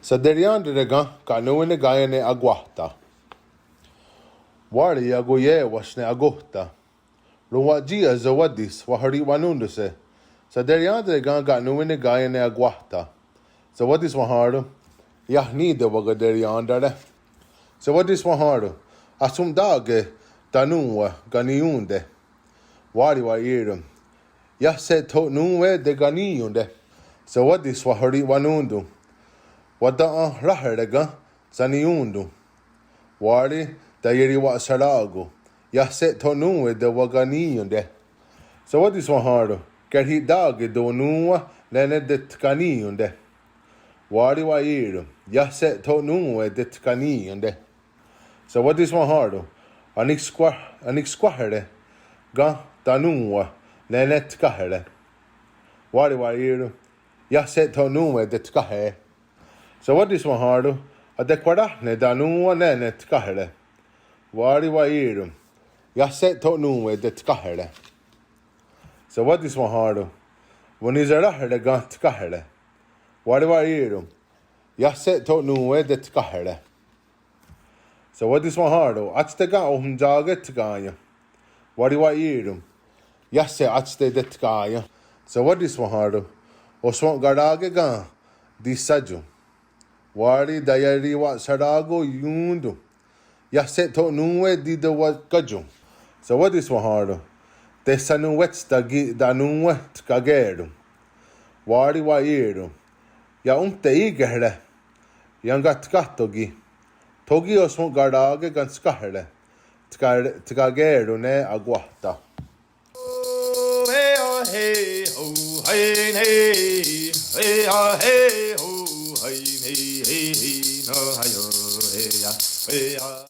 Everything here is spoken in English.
Saderian de Regan, Canoe Gaiane Aguata. Wari Agoye was ne Agota. Ruwagia Zawadis, Wahari Wanunduse. Saderian de Regan got no in the Gaiane Aguata. So what is Waharo? Yahni de Wagaderian dare. So what is Waharo? Asum dage, Danua, Ganiunde. Wari wa irum. Yaset to nunwe de Ganiunde. So what is Wahari Wanundu? Wada Raherega, Zaniundu. Wari, Dayeri wa Sarago. Yaset to nunwe de Waganiunde. So what is Waharo? Get he dage do nunwa, nene de Tkaniunde. Wari wa irum. Yaset to nunwe de Tkaniunde. So what is Waharo? Anik squahere. Ga Danua, Nenet Kahere. Wari wa irum. Yaset to nunwe de Tkahe. So what is Waharo? A dequarahne Danua Nenet Kahere. Wari wa irum. Yaset to nunwe de Tkahere. So what is Waharo? When is a rahere ga Tkahere. Wari wa irum. Yaset to nunwe de Tkahere. So what is Waharo? Atstega ohum jaget Tkaya. Wari wa irum. Yasse atste de Tkaya. So what is Waharo? Oswant garage ga di saju. Wari dayari wa sarago yundu. Yasse to nunwe di de wa kaju. So what is Waharo? De sanu wets da nunwe tkageru. Wari wa irum. Ya umte igere. Yangat katogi. Togi oswant garage gan skahre. Tkageru ne aguata. Hey ho, hey hey, hey hey ho, hey hey hey, no hayo hey ya, hey ya.